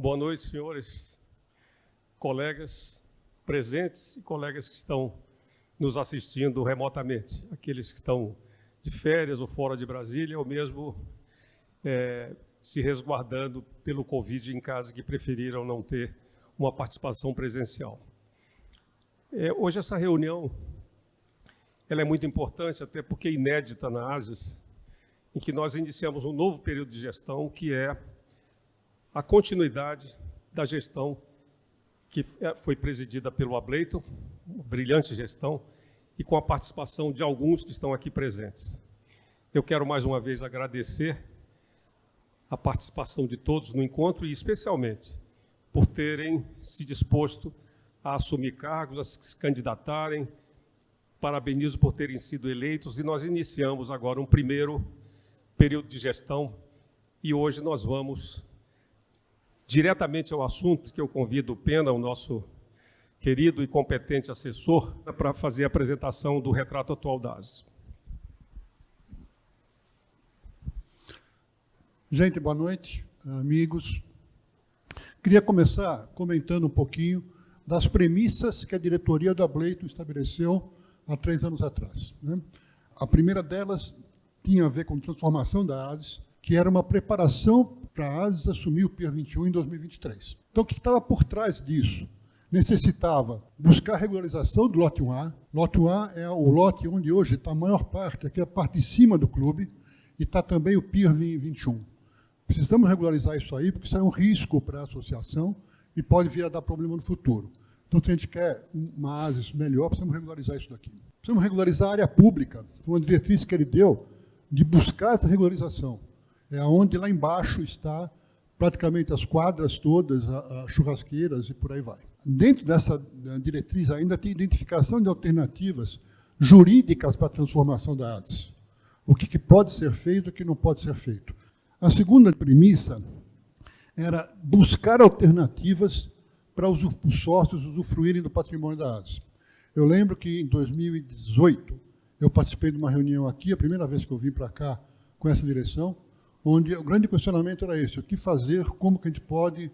Boa noite, senhores, colegas presentes e colegas que estão nos assistindo remotamente, aqueles que estão de férias ou fora de Brasília, ou mesmo se resguardando pelo Covid em casa, que preferiram não ter uma participação presencial. Hoje essa reunião ela é muito importante, até porque é inédita na ASES, em que nós iniciamos um novo período de gestão, que é a continuidade da gestão que foi presidida pelo Ableito, uma brilhante gestão, e com a participação de alguns que estão aqui presentes. Eu quero mais uma vez agradecer a participação de todos no encontro e especialmente por terem se disposto a assumir cargos, a se candidatarem. Parabenizo por terem sido eleitos e nós iniciamos agora um primeiro período de gestão e hoje nós vamos diretamente ao assunto, que eu convido o Pena, o nosso querido e competente assessor, para fazer a apresentação do retrato atual da ASES. Gente, boa noite, amigos. Queria começar comentando um pouquinho das premissas que a diretoria do Ableito estabeleceu há 3 anos atrás. A primeira delas tinha a ver com transformação da ASES, que era uma preparação para a ASES assumir o PIR 21 em 2023. Então, o que estava por trás disso? Necessitava buscar a regularização do lote 1A. Lote 1A é o lote onde hoje está a maior parte, aqui é a parte de cima do clube, e está também o PIR 21. Precisamos regularizar isso aí, porque isso é um risco para a associação e pode vir a dar problema no futuro. Então, se a gente quer uma ASES melhor, precisamos regularizar isso daqui. Precisamos regularizar a área pública. Foi uma diretriz que ele deu de buscar essa regularização. É onde lá embaixo está praticamente as quadras todas, as churrasqueiras e por aí vai. Dentro dessa diretriz ainda tem identificação de alternativas jurídicas para a transformação da ASES. O que pode ser feito e o que não pode ser feito. A segunda premissa era buscar alternativas para os sócios usufruírem do patrimônio da ASES. Eu lembro que em 2018 eu participei de uma reunião aqui, a primeira vez que eu vim para cá com essa direção, onde o grande questionamento era esse: o que fazer, como que a gente pode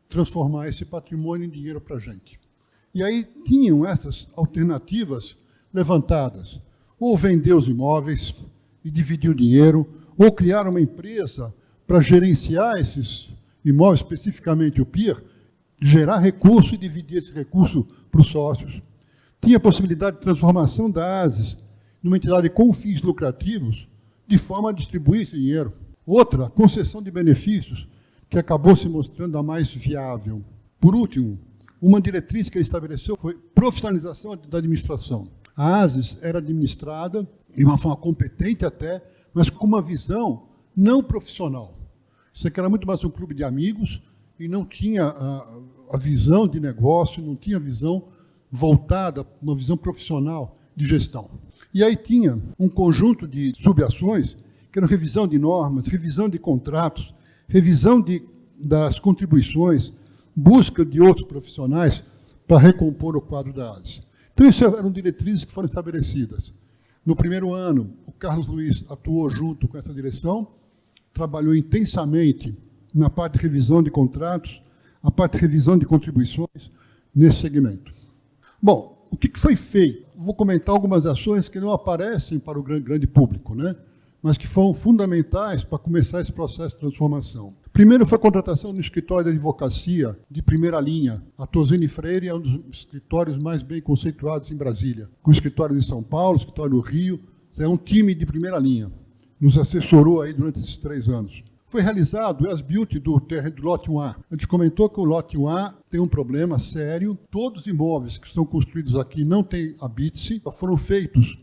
transformar esse patrimônio em dinheiro para a gente. E aí tinham essas alternativas levantadas, ou vender os imóveis e dividir o dinheiro, ou criar uma empresa para gerenciar esses imóveis, especificamente o PIR, gerar recurso e dividir esse recurso para os sócios. Tinha a possibilidade de transformação da ASES numa entidade com fins lucrativos, de forma a distribuir esse dinheiro. Outra, concessão de benefícios, que acabou se mostrando a mais viável. Por último, uma diretriz que ele estabeleceu foi profissionalização da administração. A ASES era administrada de uma forma competente até, mas com uma visão não profissional. Isso aqui era muito mais um clube de amigos e não tinha a visão de negócio, não tinha visão voltada, uma visão profissional de gestão. E aí tinha um conjunto de subações, que eram revisão de normas, revisão de contratos, revisão das contribuições, busca de outros profissionais para recompor o quadro da ASES. Então, isso eram diretrizes que foram estabelecidas. No primeiro ano, o Carlos Luiz atuou junto com essa direção, trabalhou intensamente na parte de revisão de contratos, a parte de revisão de contribuições nesse segmento. Bom, o que foi feito? Vou comentar algumas ações que não aparecem para o grande público, mas que foram fundamentais para começar esse processo de transformação. Primeiro foi a contratação do escritório de advocacia de primeira linha. A Tosini Freire é um dos escritórios mais bem conceituados em Brasília, com o escritório de São Paulo, o escritório do Rio. É um time de primeira linha. Nos assessorou aí durante esses 3 anos. Foi realizado o as-built do lote 1A. A gente comentou que o lote 1A tem um problema sério. Todos os imóveis que estão construídos aqui não têm habite-se. Foram feitos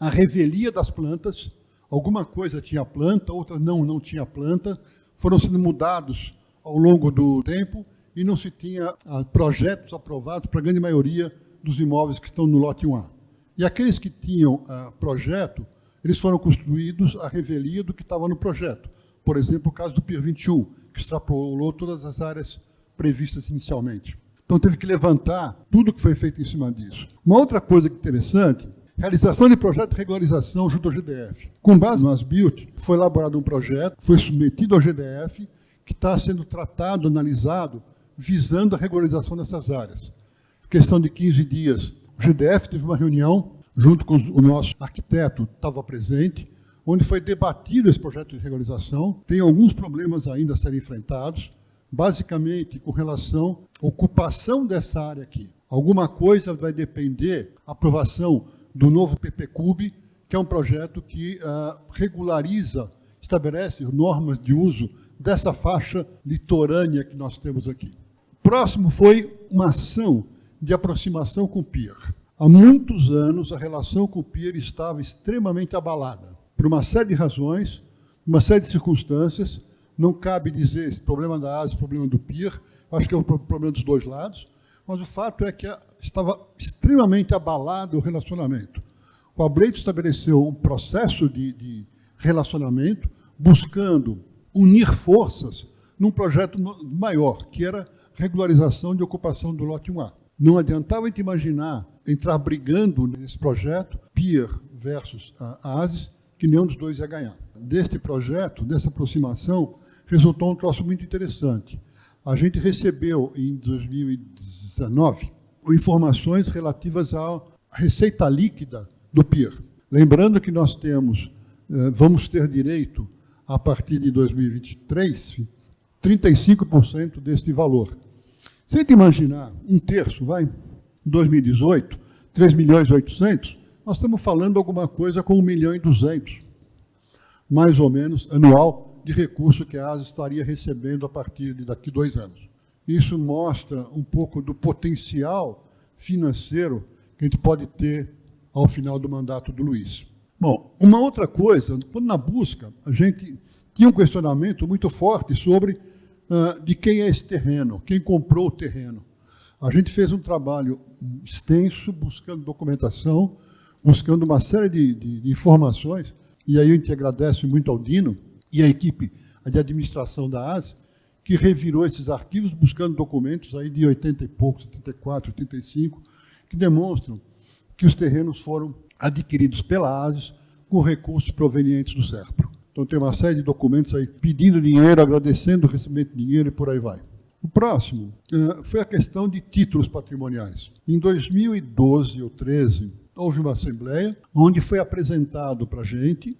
a revelia das plantas. Alguma coisa tinha planta, outra não tinha planta. Foram sendo mudados ao longo do tempo e não se tinha projetos aprovados para a grande maioria dos imóveis que estão no lote 1A. E aqueles que tinham projeto, eles foram construídos à revelia do que estava no projeto. Por exemplo, o caso do PIR 21, que extrapolou todas as áreas previstas inicialmente. Então, teve que levantar tudo que foi feito em cima disso. Uma outra coisa interessante, realização de projeto de regularização junto ao GDF. Com base no as-built, foi elaborado um projeto, foi submetido ao GDF, que está sendo tratado, analisado, visando a regularização dessas áreas. Questão de 15 dias, o GDF teve uma reunião, junto com o nosso arquiteto, estava presente, onde foi debatido esse projeto de regularização. Tem alguns problemas ainda a serem enfrentados, basicamente com relação à ocupação dessa área aqui. Alguma coisa vai depender da aprovação do novo PPCub, que é um projeto que regulariza, estabelece normas de uso dessa faixa litorânea que nós temos aqui. Próximo foi uma ação de aproximação com o PIER. Há muitos anos, a relação com o PIER estava extremamente abalada, por uma série de razões, uma série de circunstâncias. Não cabe dizer esse problema da ASE, problema do PIER, acho que é um problema dos dois lados, mas o fato é que estava extremamente abalado o relacionamento. O Ableito estabeleceu um processo de relacionamento, buscando unir forças num projeto maior, que era regularização de ocupação do lote 1A. Não adiantava a gente imaginar entrar brigando nesse projeto, PIER versus a ASES, que nenhum dos dois ia ganhar. Deste projeto, dessa aproximação, resultou um troço muito interessante. A gente recebeu, em 2019, informações relativas à receita líquida do PIER. Lembrando que nós vamos ter direito, a partir de 2023, 35% deste valor. Se a gente imaginar um terço, em 2018, 3.800.000, nós estamos falando alguma coisa com 1.200.000, mais ou menos, anual, de recurso que a ASE estaria recebendo a partir de daqui 2 anos. Isso mostra um pouco do potencial financeiro que a gente pode ter ao final do mandato do Luiz. Bom, uma outra coisa, quando na busca, a gente tinha um questionamento muito forte sobre de quem é esse terreno, quem comprou o terreno. A gente fez um trabalho extenso, buscando documentação, buscando uma série de informações, e aí a gente agradece muito ao Dino e a equipe de administração da ASE, que revirou esses arquivos, buscando documentos aí de 80 e poucos, 84, 85, que demonstram que os terrenos foram adquiridos pela ASE com recursos provenientes do SERPRO. Então, tem uma série de documentos aí pedindo dinheiro, agradecendo o recebimento de dinheiro e por aí vai. O próximo foi a questão de títulos patrimoniais. Em 2012 ou 2013, houve uma assembleia onde foi apresentado para a gente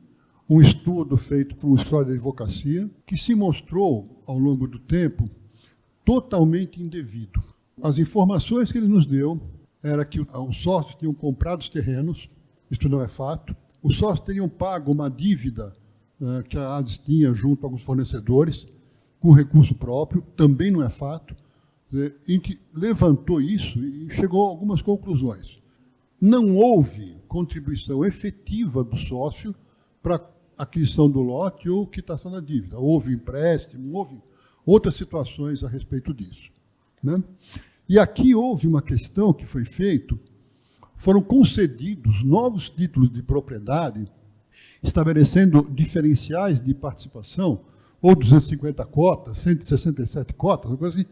um estudo feito por um escritório de advocacia que se mostrou, ao longo do tempo, totalmente indevido. As informações que ele nos deu era que os sócios tinham comprado os terrenos, isso não é fato. Os sócios teriam pago uma dívida que a ASE tinha junto a alguns fornecedores, com recurso próprio, também não é fato. A gente levantou isso e chegou a algumas conclusões. Não houve contribuição efetiva do sócio para a aquisição do lote ou quitação da dívida. Houve empréstimo, houve outras situações a respeito disso, né? E aqui houve uma questão que foi feita, foram concedidos novos títulos de propriedade, estabelecendo diferenciais de participação, ou 250 cotas, 167 cotas, uma coisa assim,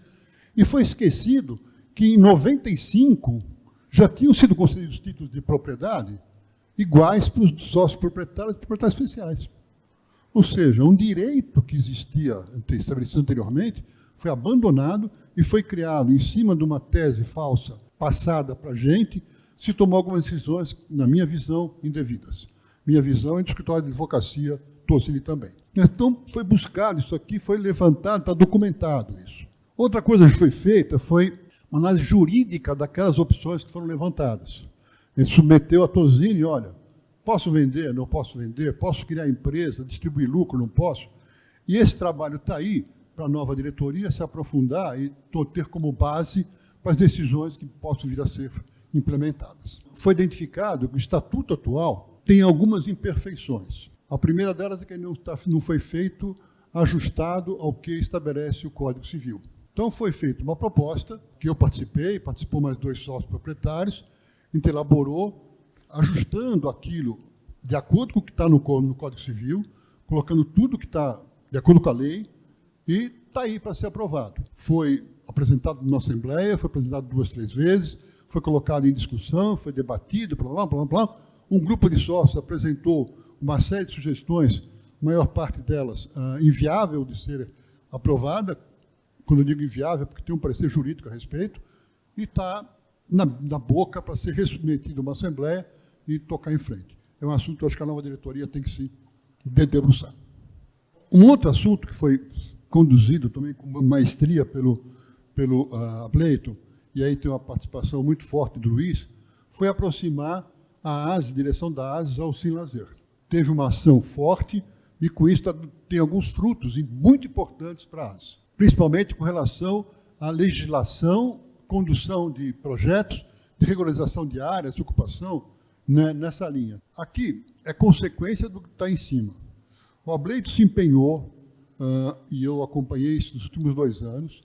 e foi esquecido que em 95 já tinham sido concedidos títulos de propriedade iguais para os sócios proprietários e proprietários especiais. Ou seja, um direito que existia, estabelecido anteriormente, foi abandonado e foi criado em cima de uma tese falsa passada para a gente, se tomou algumas decisões, na minha visão, indevidas. Minha visão é do escritório de advocacia Tozzini também. Então, foi buscado isso aqui, foi levantado, está documentado isso. Outra coisa que foi feita foi uma análise jurídica daquelas opções que foram levantadas. Ele submeteu a Tozzini, olha, posso vender, não posso vender, posso criar empresa, distribuir lucro, não posso. E esse trabalho está aí para a nova diretoria se aprofundar e ter como base para as decisões que possam vir a ser implementadas. Foi identificado que o estatuto atual tem algumas imperfeições. A primeira delas é que não foi feito ajustado ao que estabelece o Código Civil. Então, foi feita uma proposta, que eu participou mais 2 sócios proprietários, a gente elaborou, ajustando aquilo de acordo com o que está no Código Civil, colocando tudo que está de acordo com a lei, e está aí para ser aprovado. Foi apresentado na Assembleia, foi apresentado 2, 3 vezes, foi colocado em discussão, foi debatido, blá, blá, blá, blá. Um grupo de sócios apresentou uma série de sugestões, a maior parte delas inviável de ser aprovada, quando eu digo inviável, é porque tem um parecer jurídico a respeito, e está na boca para ser resubmetido a uma Assembleia e tocar em frente. É um assunto que eu acho que a nova diretoria tem que se debruçar. Um outro assunto que foi conduzido também com maestria pelo Ableito, e aí tem uma participação muito forte do Luiz, foi aproximar a ASES, a direção da ASES, ao Sim Lazer. Teve uma ação forte e, com isso, tem alguns frutos muito importantes para a ASES, principalmente com relação à legislação, condução de projetos, de regularização de áreas, de ocupação, né, nessa linha. Aqui é consequência do que está em cima. O Ableito se empenhou, e eu acompanhei isso nos últimos 2 anos,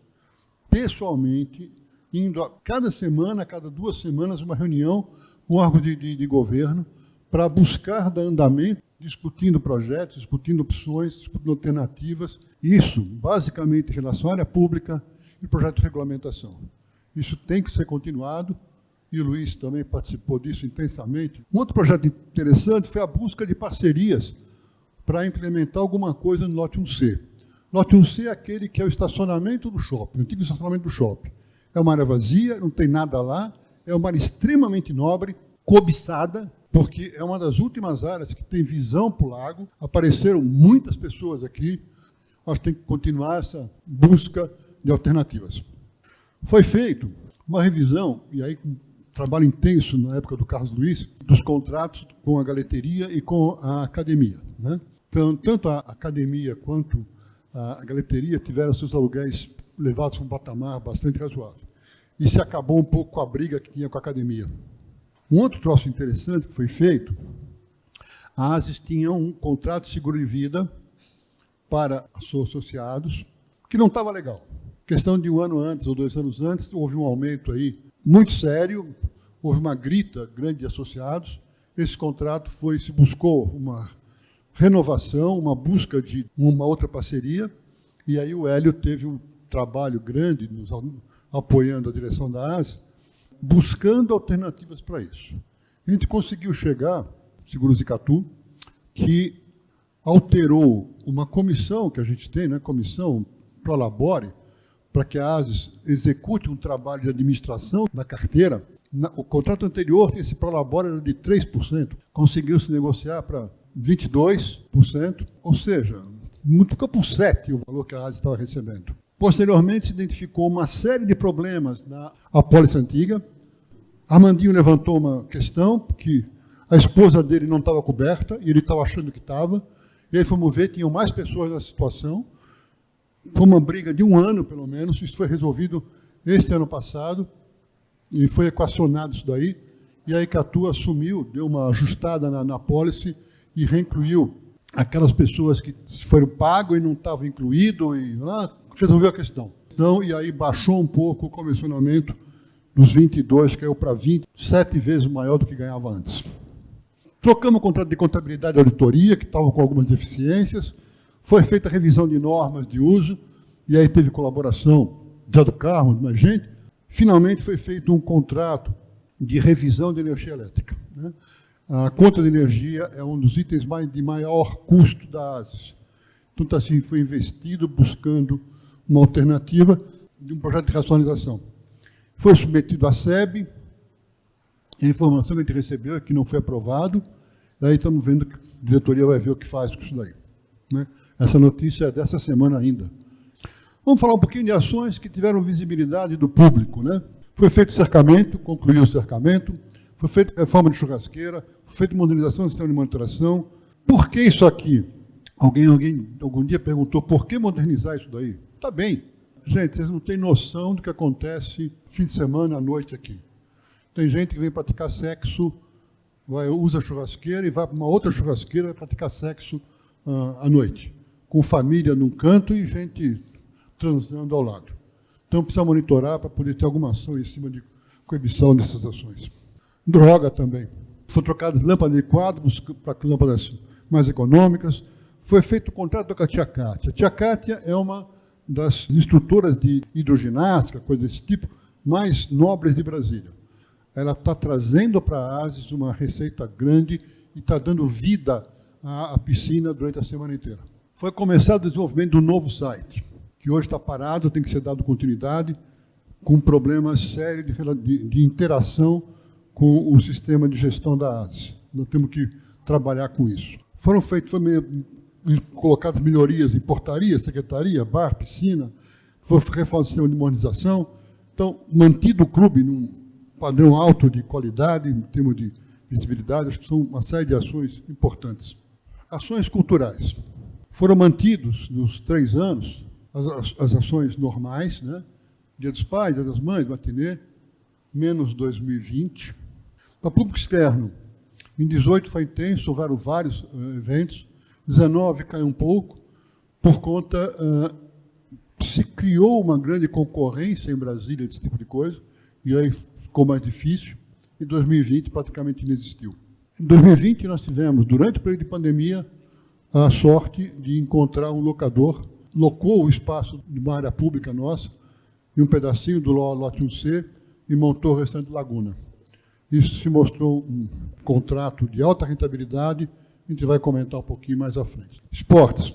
pessoalmente, indo a cada semana, a cada 2 semanas, uma reunião com órgãos de governo para buscar dar andamento, discutindo projetos, discutindo opções, discutindo alternativas. Isso, basicamente, em relação à área pública e projeto de regulamentação. Isso tem que ser continuado, e o Luiz também participou disso intensamente. Um outro projeto interessante foi a busca de parcerias para implementar alguma coisa no lote 1C. Lote 1C é aquele que é o estacionamento do shopping, o antigo estacionamento do shopping. É uma área vazia, não tem nada lá, é uma área extremamente nobre, cobiçada, porque é uma das últimas áreas que tem visão para o lago. Apareceram muitas pessoas aqui, nós temos que continuar essa busca de alternativas. Foi feito uma revisão, e aí com um trabalho intenso na época do Carlos Luiz, dos contratos com a galeteria e com a academia, né? Então, tanto a academia quanto a galeteria tiveram seus aluguéis levados para um patamar bastante razoável. E se acabou um pouco com a briga que tinha com a academia. Um outro troço interessante que foi feito, a ASES tinha um contrato de seguro de vida para seus associados, que não estava legal. Questão de 1 ano antes ou 2 anos antes, houve um aumento aí muito sério, houve uma grita grande de associados, esse contrato se buscou uma renovação, uma busca de uma outra parceria, e aí o Hélio teve um trabalho grande, apoiando a direção da ASES, buscando alternativas para isso. A gente conseguiu chegar, Seguros Icatu, que alterou uma comissão que a gente tem, né, comissão Prolabore, para que a ASES execute um trabalho de administração da carteira. O contrato anterior, esse Prolabore era de 3%, conseguiu-se negociar para 22%, ou seja, multiplicou por 7 o valor que a ASES estava recebendo. Posteriormente, se identificou uma série de problemas na apólice antiga. Armandinho levantou uma questão, que a esposa dele não estava coberta, e ele estava achando que estava, e aí fomos ver, tinham mais pessoas na situação. Foi uma briga de 1 ano, pelo menos, isso foi resolvido este ano passado, e foi equacionado isso daí, e a Icatu assumiu, deu uma ajustada na apólice e reincluiu aquelas pessoas que foram pagos e não estavam incluídos, e resolveu a questão. Então, e aí baixou um pouco o comissionamento dos 22, caiu para 20, 7 vezes maior do que ganhava antes. Trocamos o contrato de contabilidade e auditoria, que estava com algumas deficiências, foi feita a revisão de normas de uso, e aí teve colaboração já do Carmo, de mais gente. Finalmente foi feito um contrato de revisão de energia elétrica, né? A conta de energia é um dos itens de maior custo da ASES. Então, assim, foi investido buscando uma alternativa de um projeto de racionalização. Foi submetido à SEB, a informação que a gente recebeu é que não foi aprovado, daí estamos vendo que a diretoria vai ver o que faz com isso daí, né? Essa notícia é dessa semana ainda. Vamos falar um pouquinho de ações que tiveram visibilidade do público, né? Foi feito cercamento, concluiu o cercamento, foi feita reforma de churrasqueira, foi feita modernização do sistema de monitoração. Por que isso aqui? Alguém algum dia perguntou por que modernizar isso daí? Está bem. Gente, vocês não têm noção do que acontece fim de semana, à noite aqui. Tem gente que vem praticar sexo, usa a churrasqueira e vai para uma outra churrasqueira praticar sexo à noite, com família num canto e gente transando ao lado. Então, precisa monitorar para poder ter alguma ação em cima de coibição dessas ações. Droga também. Foram trocadas lâmpadas de quadro para lâmpadas mais econômicas. Foi feito o contrato com a Tia Cátia. A Tia Cátia é uma das instrutoras de hidroginástica, coisa desse tipo, mais nobres de Brasília. Ela está trazendo para a ASES uma receita grande e está dando vida à piscina durante a semana inteira. Foi começado o desenvolvimento do novo site, que hoje está parado, tem que ser dado continuidade, com problemas sérios de interação com o sistema de gestão da ASES. Nós temos que trabalhar com isso. Foram colocadas melhorias em portaria, secretaria, bar, piscina, foi reforçado o sistema de imunização. Então, mantido o clube num padrão alto de qualidade, em termos de visibilidade, acho que são uma série de ações importantes. Ações culturais. Foram mantidos, nos 3 anos, as ações normais, né? Dia dos Pais, Dia das Mães, matinê, menos 2020. Para público externo, em 18 foi intenso, houveram vários eventos, 19 caiu um pouco, por conta, se criou uma grande concorrência em Brasília, desse tipo de coisa, e aí ficou mais difícil, e 2020 praticamente inexistiu. Em 2020 nós tivemos, durante o período de pandemia, a sorte de encontrar um locador, locou o espaço de uma área pública nossa, e um pedacinho do lote 1C, e montou o restante Laguna. Isso se mostrou um contrato de alta rentabilidade, a gente vai comentar um pouquinho mais à frente. Esportes.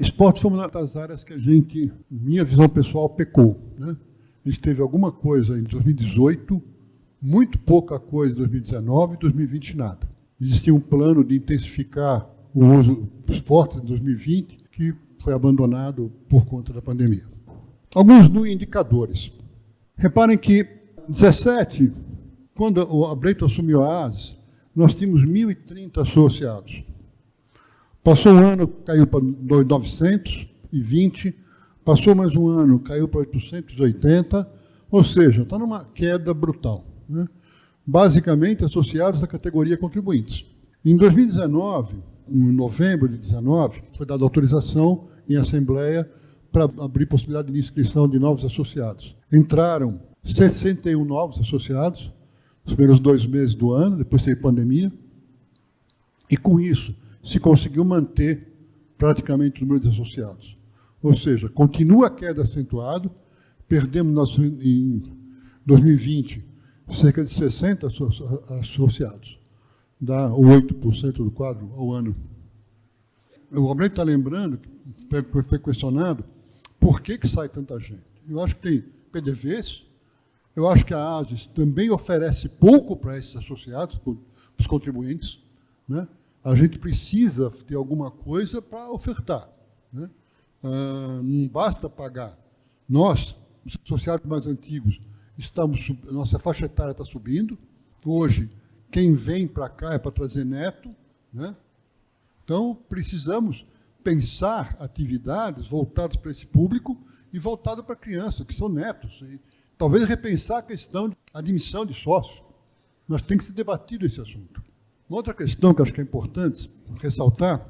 Esportes foi uma das áreas que a gente, minha visão pessoal, pecou, né? A gente teve alguma coisa em 2018, muito pouca coisa em 2019 e 2020 nada. Existia um plano de intensificar o uso dos esportes em 2020, que foi abandonado por conta da pandemia. Alguns indicadores. Reparem que, em 2017, quando a Breito assumiu a ASES, nós tínhamos 1.030 associados. Passou um ano, caiu para 920, passou mais um ano, caiu para 880, ou seja, está numa queda brutal, né? Basicamente associados à categoria contribuintes. Em 2019, em novembro de 2019, foi dada autorização em assembleia para abrir possibilidade de inscrição de novos associados. Entraram 61 novos associados, nos primeiros 2 meses do ano, depois teve pandemia, e com isso se conseguiu manter praticamente o número de associados. Ou seja, continua a queda acentuada, perdemos em 2020 cerca de 60 associados, dá 8% do quadro ao ano. O Alberto está lembrando, que foi questionado, por que sai tanta gente? Eu acho que tem PDVs, eu acho que a ASES também oferece pouco para esses associados, os contribuintes, né? A gente precisa ter alguma coisa para ofertar, né? Não basta pagar. Nós, os associados mais antigos, nossa faixa etária está subindo. Hoje, quem vem para cá é para trazer neto, né? Então, precisamos pensar atividades voltadas para esse público e voltadas para crianças, que são netos. E talvez repensar a questão de admissão de sócios. Mas tem que ser debatido esse assunto. Uma outra questão que acho que é importante ressaltar,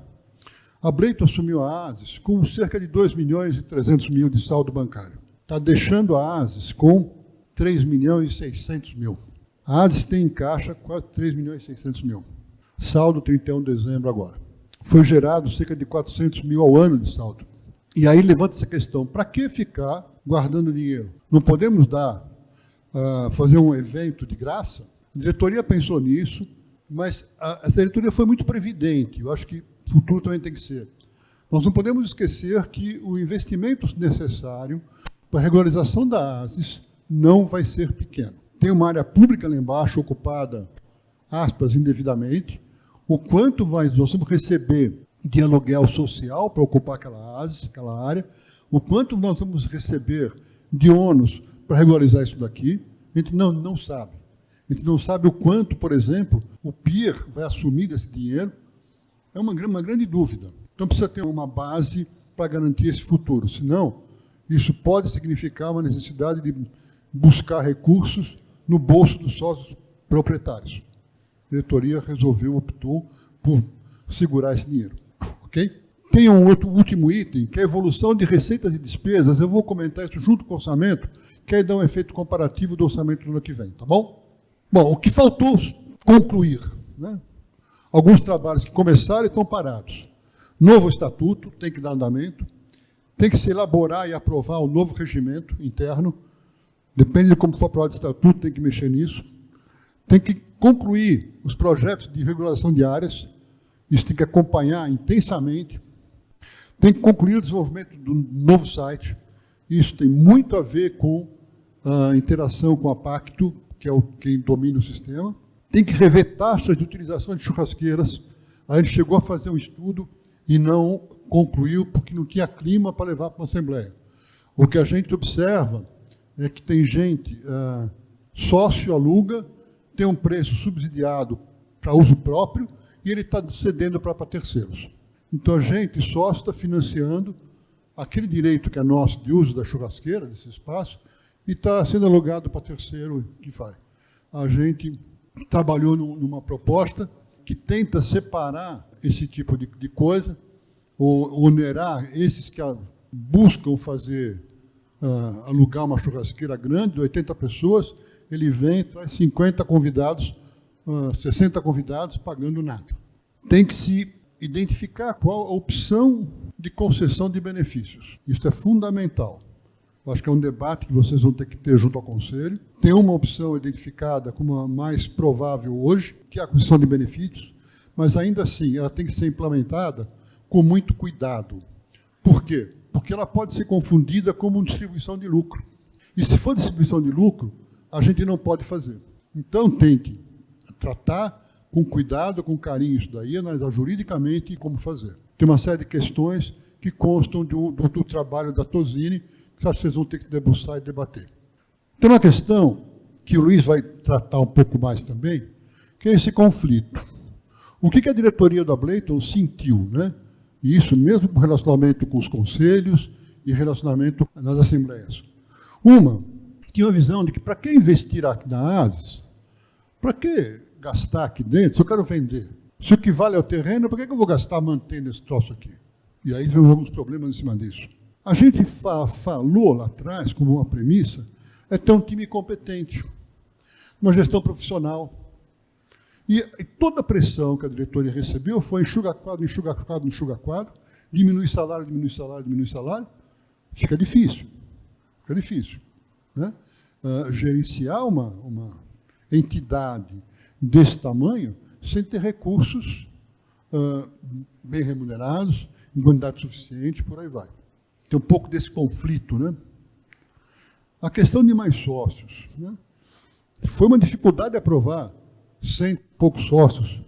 a Breito assumiu a ASES com cerca de 2.300.000 de saldo bancário. Está deixando a ASES com 3.600.000. A ASES tem em caixa quase 3.600.000. Saldo 31 de dezembro agora. Foi gerado cerca de 400.000 ao ano de saldo. E aí levanta essa questão, para que ficar guardando dinheiro? Não podemos fazer um evento de graça? A diretoria pensou nisso, mas essa diretoria foi muito previdente. Eu acho que o futuro também tem que ser. Nós não podemos esquecer que o investimento necessário para a regularização da ASES não vai ser pequeno. Tem uma área pública lá embaixo ocupada, aspas, indevidamente. O quanto nós vamos receber de aluguel social para ocupar aquela ASES, aquela área, o quanto nós vamos receber de ônus para regularizar isso daqui, a gente não sabe. A gente não sabe o quanto, por exemplo, o PIR vai assumir desse dinheiro. É uma grande dúvida. Então, precisa ter uma base para garantir esse futuro. Senão, isso pode significar uma necessidade de buscar recursos no bolso dos sócios proprietários. A diretoria optou por segurar esse dinheiro. Ok? Tem um último item, que é a evolução de receitas e despesas. Eu vou comentar isso junto com o orçamento, que aí dá um efeito comparativo do orçamento do ano que vem. Tá bom? Bom, o que faltou concluir, né? Alguns trabalhos que começaram e estão parados. Novo estatuto, tem que dar andamento. Tem que se elaborar e aprovar o novo regimento interno. Depende de como for aprovado o estatuto, tem que mexer nisso. Tem que concluir os projetos de regulação de áreas. Isso tem que acompanhar intensamente. Tem que concluir o desenvolvimento do novo site. Isso tem muito a ver com a interação com a Pacto, que é quem domina o sistema. Tem que rever taxas de utilização de churrasqueiras. A gente chegou a fazer um estudo e não concluiu porque não tinha clima para levar para uma assembleia. O que a gente observa é que tem gente, sócio aluga, tem um preço subsidiado para uso próprio e ele está cedendo para terceiros. Então, a gente, sócio, está financiando aquele direito que é nosso de uso da churrasqueira, desse espaço, e está sendo alugado para terceiro que faz. A gente trabalhou numa proposta que tenta separar esse tipo de coisa, ou onerar esses que buscam fazer, alugar uma churrasqueira grande, de 80 pessoas, ele vem, traz 50 convidados, 60 convidados, pagando nada. Tem que se identificar qual a opção de concessão de benefícios. Isso é fundamental. Eu acho que é um debate que vocês vão ter que ter junto ao Conselho. Tem uma opção identificada como a mais provável hoje, que é a concessão de benefícios, mas ainda assim ela tem que ser implementada com muito cuidado. Por quê? Porque ela pode ser confundida como distribuição de lucro. E se for distribuição de lucro, a gente não pode fazer. Então tem que tratar com cuidado, com carinho isso daí, analisar juridicamente como fazer. Tem uma série de questões que constam do trabalho da Tosini, que acho que vocês vão ter que debruçar e debater. Tem uma questão que o Luiz vai tratar um pouco mais também, que é esse conflito. O que a diretoria da Ableton sentiu, né? E isso mesmo com relacionamento com os conselhos e relacionamento nas assembleias. Tinha uma visão de que para que investir aqui na ASES, para que gastar aqui dentro, se eu quero vender? Se o que vale é o terreno, por que eu vou gastar mantendo esse troço aqui? E aí vem alguns problemas em cima disso. A gente falou lá atrás, como uma premissa, é ter um time competente, uma gestão profissional. E toda a pressão que a diretoria recebeu foi enxuga quadro, enxuga quadro, enxuga quadro, diminui salário, diminui salário, diminui salário. Fica difícil. Fica difícil. Né? Gerenciar uma entidade desse tamanho sem ter recursos bem remunerados, em quantidade suficiente, por aí vai. Tem um pouco desse conflito. Né? A questão de mais sócios. Né? Foi uma dificuldade aprovar 100 e poucos sócios,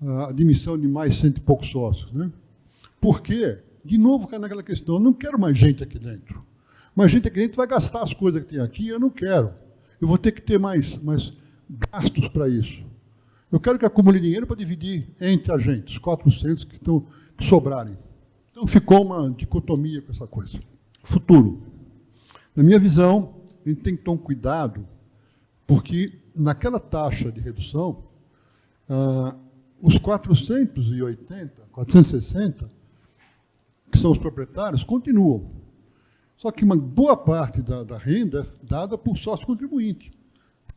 a admissão de mais 100 e poucos sócios. Né? Por quê? De novo, cai naquela questão, eu não quero mais gente aqui dentro. Mais gente aqui dentro vai gastar as coisas que tem aqui, eu não quero. Eu vou ter que ter mais gastos para isso. Eu quero que acumule dinheiro para dividir entre a gente, os 400 que sobrarem. Então, ficou uma dicotomia com essa coisa. Futuro. Na minha visão, a gente tem que ter um cuidado, porque naquela taxa de redução, os 460, que são os proprietários, continuam. Só que uma boa parte da renda é dada por sócio contribuinte.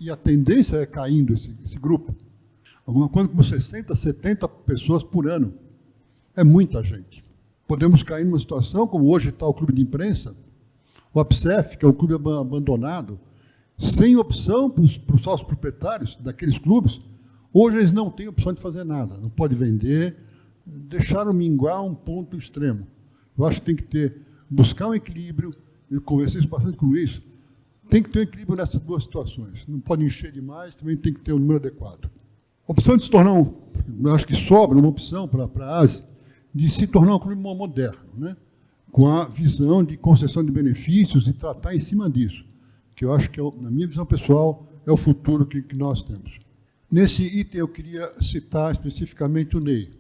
E a tendência é caindo esse grupo. Alguma coisa como 60, 70 pessoas por ano. É muita gente. Podemos cair numa situação, como hoje está o clube de imprensa, o APSEF, que é um clube abandonado, sem opção para os sócios proprietários daqueles clubes. Hoje eles não têm opção de fazer nada, não pode vender, deixaram minguar um ponto extremo. Eu acho que tem que buscar um equilíbrio, eu conversei bastante com o Luiz, tem que ter um equilíbrio nessas duas situações. Não pode encher demais, também tem que ter um número adequado. A opção de se tornar, eu acho que sobra uma opção para a ASE, de se tornar um clube moderno, né? Com a visão de concessão de benefícios e tratar em cima disso, que eu acho que, na minha visão pessoal, é o futuro que nós temos. Nesse item, eu queria citar especificamente o Ney.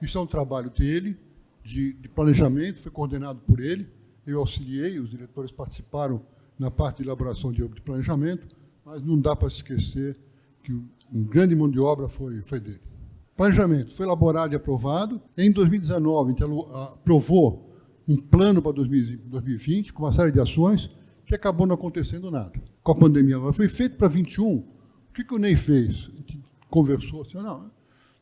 Isso é um trabalho dele, de planejamento, foi coordenado por ele, eu auxiliei, os diretores participaram na parte de elaboração de planejamento, mas não dá para esquecer que um grande mão de obra foi dele. Planejamento foi elaborado e aprovado. Em 2019, a gente aprovou um plano para 2020, com uma série de ações, que acabou não acontecendo nada. Com a pandemia, ela foi feito para 21. O que o Ney fez? A gente conversou assim, não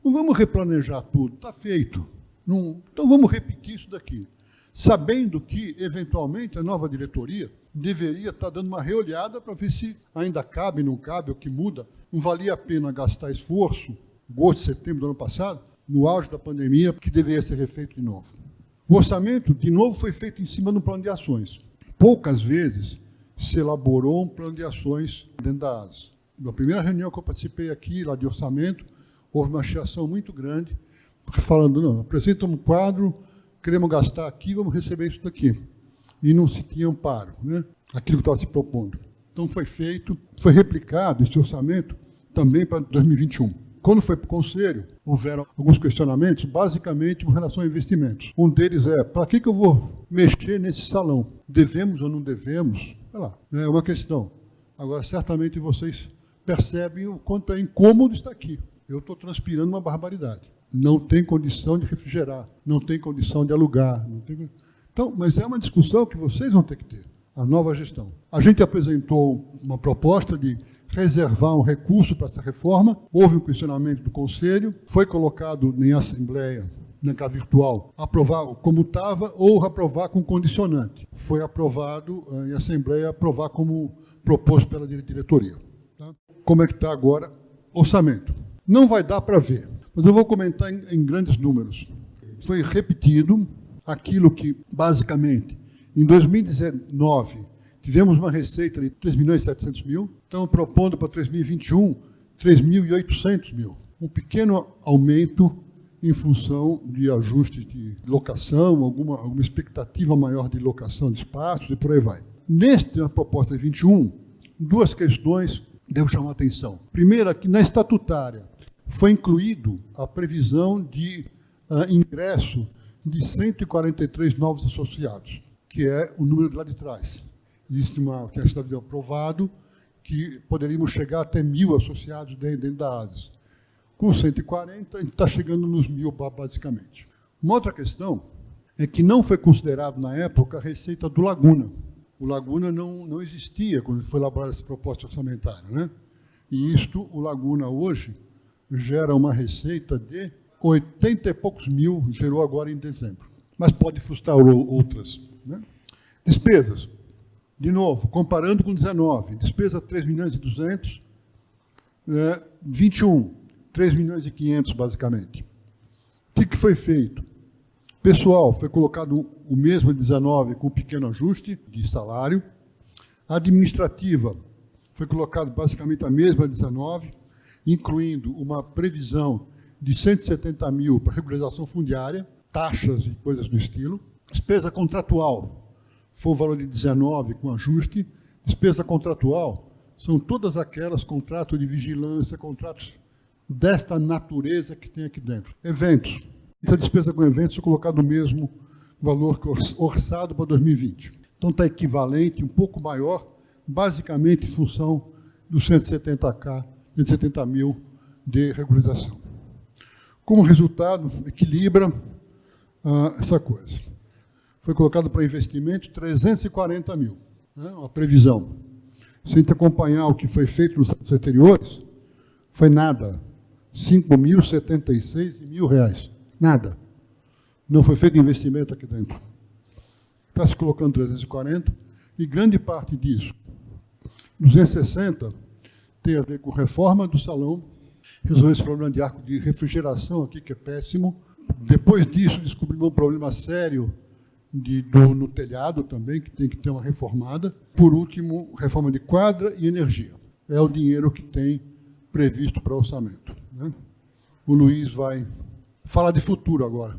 vamos replanejar tudo, está feito. Então vamos repetir isso daqui. Sabendo que, eventualmente, a nova diretoria deveria estar dando uma reolhada para ver se ainda cabe, não cabe, o que muda. Não valia a pena gastar esforço, agosto, setembro do ano passado, no auge da pandemia, que deveria ser refeito de novo. O orçamento, de novo, foi feito em cima de um plano de ações. Poucas vezes se elaborou um plano de ações dentro da ASA. Na primeira reunião que eu participei aqui, lá de orçamento, houve uma chiação muito grande, falando, não, apresenta um quadro, queremos gastar aqui, vamos receber isso daqui. E não se tinha amparo, né? Aquilo que estava se propondo. Então foi feito, foi replicado esse orçamento também para 2021. Quando foi para o Conselho, houveram alguns questionamentos, basicamente com relação a investimentos. Um deles é, para que eu vou mexer nesse salão? Devemos ou não devemos? Sei lá, é uma questão. Agora, certamente vocês percebem o quanto é incômodo estar aqui. Eu estou transpirando uma barbaridade. Não tem condição de refrigerar, não tem condição de alugar. Não tem... Então, mas é uma discussão que vocês vão ter que ter, a nova gestão. A gente apresentou uma proposta de reservar um recurso para essa reforma, houve um questionamento do Conselho, foi colocado em Assembleia, na virtual, aprovar como estava ou aprovar com condicionante. Foi aprovado em Assembleia, aprovar como proposto pela diretoria. Tá? Como é que está agora? Orçamento. Não vai dar para ver, mas eu vou comentar em grandes números. Foi repetido aquilo que, basicamente, em 2019, tivemos uma receita de 3.700.000, estamos propondo para 2021, 3.800.000. Um pequeno aumento em função de ajustes de locação, alguma expectativa maior de locação de espaços e por aí vai. Nesta proposta de 21, duas questões devo chamar a atenção. Primeira, que na estatutária foi incluído a previsão de ingresso de 143 novos associados, que é o número de lá de trás. Existe que está aprovado que poderíamos chegar até 1.000 associados dentro da ASES. Com 140, a gente está chegando nos 1.000, basicamente. Uma outra questão é que não foi considerado, na época, a receita do Laguna. O Laguna não existia quando foi elaborada essa proposta orçamentária, né? E isto, o Laguna, hoje, gera uma receita de 80 e poucos mil, gerou agora em dezembro. Mas pode frustrar outras, né? Despesas. De novo, comparando com 19, despesa 3.200.000, 21, 3.500.000, basicamente. O que foi feito? Pessoal, foi colocado o mesmo de 19, com um pequeno ajuste de salário. Administrativa, foi colocado basicamente a mesma de 19, incluindo uma previsão de 170.000 para regularização fundiária, taxas e coisas do estilo. Despesa contratual, foi o valor de 19 com ajuste. Despesa contratual são todas aquelas contratos de vigilância, contratos desta natureza que tem aqui dentro. Eventos. Essa despesa com eventos foi colocado o mesmo valor que orçado para 2020. Então está equivalente, um pouco maior, basicamente em função dos 170.000 de regularização. Como resultado, equilibra essa coisa. Foi colocado para investimento 340.000, né, uma previsão. Se a gente acompanhar o que foi feito nos anos anteriores, foi nada, 5.076 reais, nada. Não foi feito investimento aqui dentro. Está se colocando 340, e grande parte disso, 260, tem a ver com reforma do salão, resolver esse problema de arco de refrigeração aqui, que é péssimo. Depois disso, descobrimos um problema sério no telhado também, que tem que ter uma reformada. Por último, reforma de quadra e energia. É o dinheiro que tem previsto para orçamento, né? O Luiz vai falar de futuro agora.